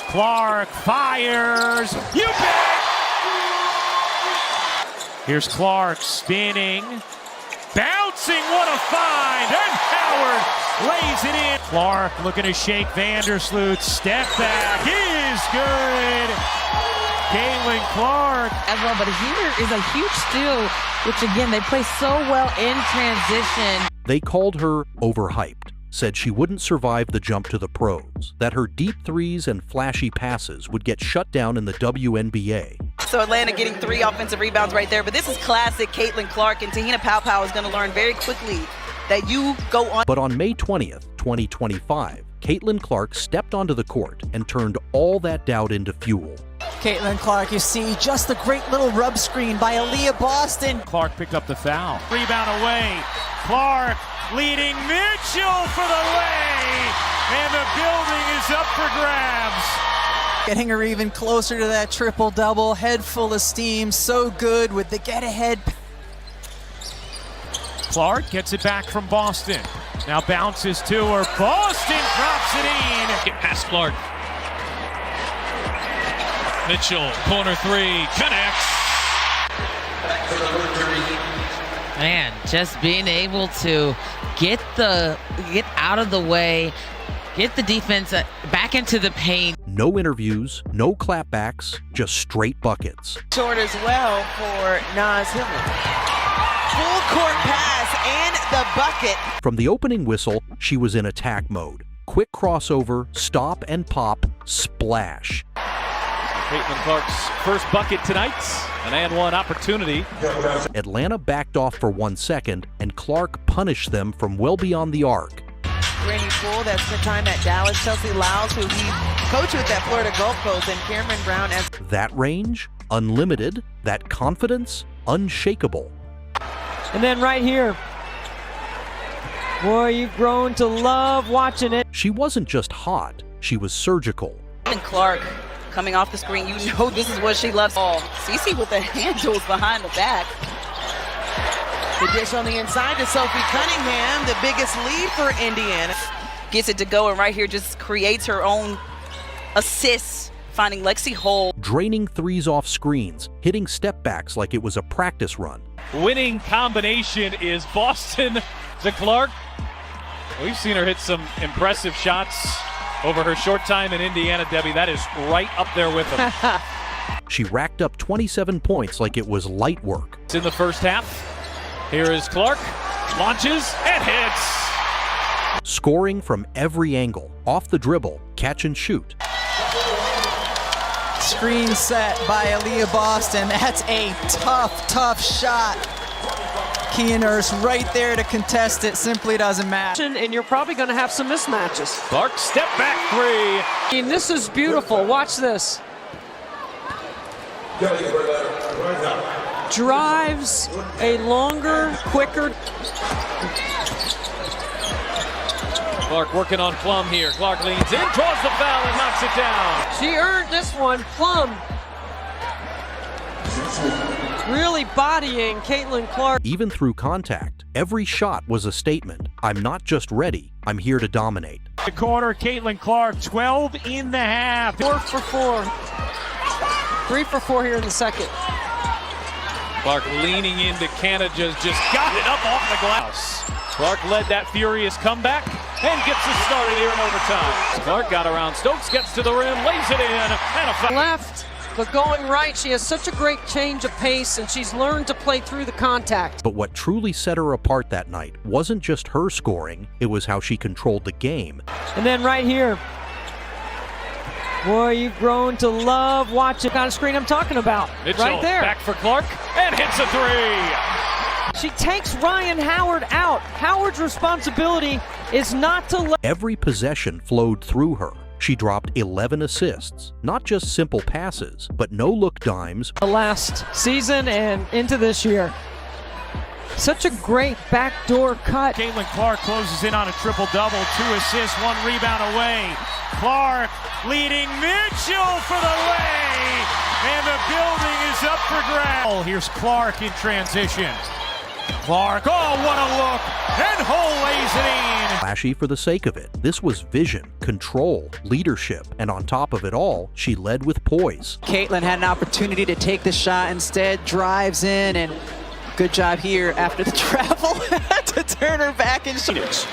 Clark fires. You bet! Here's Clark spinning, bouncing. What a find! And Howard lays it in. Clark looking to shake Vandersloot. Step back is good. Caitlin Clark as well, but here is a huge steal, which again, they play so well in transition. They called her overhyped, said she wouldn't survive the jump to the pros, that her deep threes and flashy passes would get shut down in the WNBA. So Atlanta getting 3 offensive rebounds right there, but this is classic Caitlin Clark, and Tahina Paopao is going to learn very quickly that you go on. But on May 20th, 2025, Caitlin Clark stepped onto the court and turned all that doubt into fuel. Caitlin Clark, you see just a great little rub screen by Aaliyah Boston. Clark picked up the foul. Rebound away. Clark leading Mitchell for the lay, and the building is up for grabs. Getting her even closer to that triple-double, head full of steam, so good with the get-ahead. Clark gets it back from Boston. Now bounces to her. Boston drops it in. Get past Clark. Mitchell, corner 3, connects. Man, just being able to get out of the way, get the defense back into the paint. No interviews, no clapbacks, just straight buckets. Short as well for Naz Hillman. Full court pass and the bucket. From the opening whistle, she was in attack mode. Quick crossover, stop and pop, splash. Caitlin Clark's first bucket tonight, an and one opportunity. Atlanta backed off for 1 second, and Clark punished them from well beyond the arc. Granny Poole, that spent time at Dallas. Chelsea Lyles, who he coached with at Florida Gulf Coast, and Cameron Brown as That range, unlimited. That confidence, unshakable. And then right here, boy, you've grown to love watching it. She wasn't just hot, she was surgical. and Clark coming off the screen. You know this is what she loves. Oh, Cece with the handles behind the back. The dish on the inside to Sophie Cunningham, the biggest lead for Indiana. Gets it to go, and right here just creates her own assists, finding Lexi Hull. Draining threes off screens, hitting step backs like it was a practice run. Winning combination is Boston to Clark. We've seen her hit some impressive shots over her short time in Indiana, Debbie. That is right up there with them. She racked up 27 points like it was light work. It's in the first half. Here is Clark, launches and hits. Scoring from every angle, off the dribble, catch and shoot. Screen set by Aaliyah Boston. That's a tough shot. Kia Nurse right there to contest it. Simply doesn't matter. And you're probably going to have some mismatches. Clark, step back three. I mean, this is beautiful. Watch this. Drives a longer, quicker. Clark working on Plum here. Clark leans in, draws the foul, and knocks it down. She earned this one. Plum really bodying Caitlin Clark. Even through contact, every shot was a statement. I'm not just ready, I'm here to dominate. The corner, Caitlin Clark, 12 in the half. 4 for 4. 3 for 4 here in the second. Clark leaning into Canada's, just got it up off the glass. Clark led that furious comeback and gets us started here in overtime. Clark got around Stokes, gets to the rim, lays it in, and a foul. Left, but going right. She has such a great change of pace, and she's learned to play through the contact. But what truly set her apart that night wasn't just her scoring, it was how she controlled the game. And then right here, boy, you've grown to love watching the kind of screen I'm talking about. Mitchell right there. Back for Clark and hits a three. She takes Ryan Howard out. Howard's responsibility is not to let. Every possession flowed through her. She dropped 11 assists, not just simple passes, but no-look dimes. The last season and into this year. Such a great backdoor cut. Caitlin Clark closes in on a triple-double, 2 assists, 1 rebound away. Clark leading Mitchell for the lay, and the building is up for grabs. Oh, here's Clark in transition. Clark, oh, what a look! And Hull lays it in! Flashy for the sake of it. This was vision, control, leadership, and on top of it all, she led with poise. Caitlin had an opportunity to take the shot, instead drives in, and good job here after the travel to turn her back and shoot.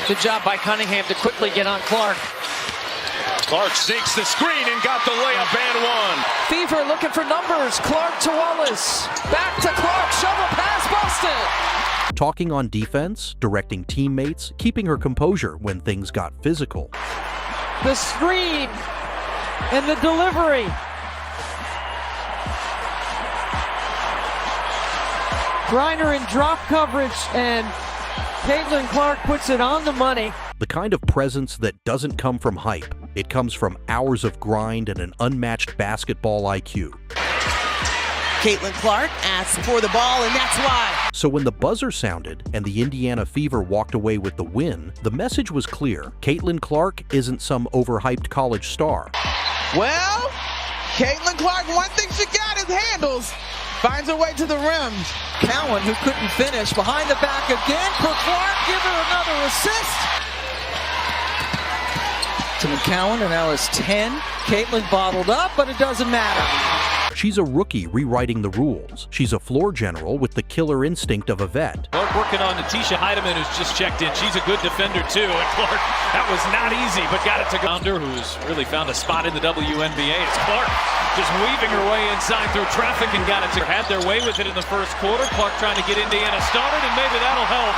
Good job by Cunningham to quickly get on Clark. Clark sinks the screen and got the layup and one. Fever looking for numbers. Clark to Wallace. Back to Clark. Shovel pass Boston. Talking on defense, directing teammates, keeping her composure when things got physical. The screen and the delivery. Griner in drop coverage, and Caitlin Clark puts it on the money. The kind of presence that doesn't come from hype. It comes from hours of grind and an unmatched basketball IQ. Caitlin Clark asks for the ball, and that's why. So when the buzzer sounded and the Indiana Fever walked away with the win, the message was clear. Caitlin Clark isn't some overhyped college star. Well, Caitlin Clark, one thing she got is handles. Finds her way to the rim. Cowan, who couldn't finish, behind the back again for Clark, give her another assist. To McCowan, and now it's 10. Caitlin bottled up, but it doesn't matter. She's a rookie rewriting the rules. She's a floor general with the killer instinct of a vet. Clark working on Natisha Heidemann, who's just checked in. She's a good defender too, and Clark, that was not easy, but got it to Gounder, who's really found a spot in the WNBA. It's Clark just weaving her way inside through traffic and got it to her. Had their way with it in the first quarter. Clark trying to get Indiana started, and maybe that'll help.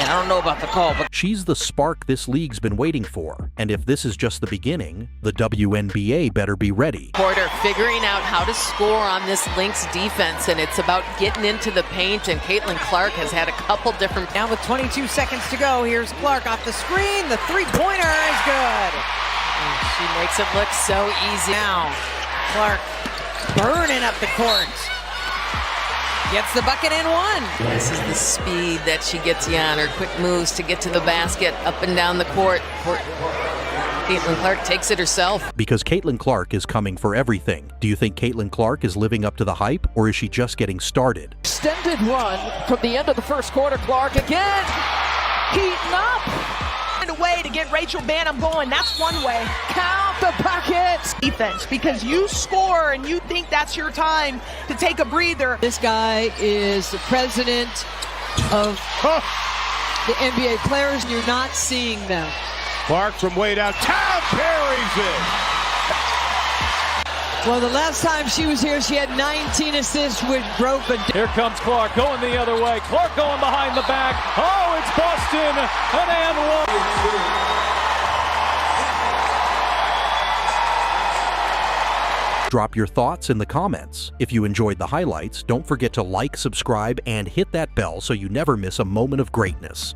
I don't know about the call, but She's the spark this league's been waiting for. And if this is just the beginning, the WNBA better be ready. Porter figuring out how to score on this Lynx defense, and it's about getting into the paint, and Caitlin Clark has had a couple different... Now with 22 seconds to go, here's Clark off the screen. The three-pointer is good. She makes it look so easy. Now, Clark burning up the court. Gets the bucket and one. This is the speed that she gets you on, her quick moves to get to the basket, up and down the court. Caitlin Clark takes it herself. Because Caitlin Clark is coming for everything. Do you think Caitlin Clark is living up to the hype, or is she just getting started? Extended run from the end of the first quarter. Clark again. Heating up. A way to get Rachel Banham going. That's one way. Count the buckets. Defense, because you score and you think that's your time to take a breather. This guy is the president of the NBA players, and you're not seeing them. Clark from way downtown carries it. Well, the last time she was here, she had 19 assists with broken. Here comes Clark going the other way. Clark going behind the back. Oh, it's Boston. An and one. Drop your thoughts in the comments. If you enjoyed the highlights, don't forget to like, subscribe, and hit that bell so you never miss a moment of greatness.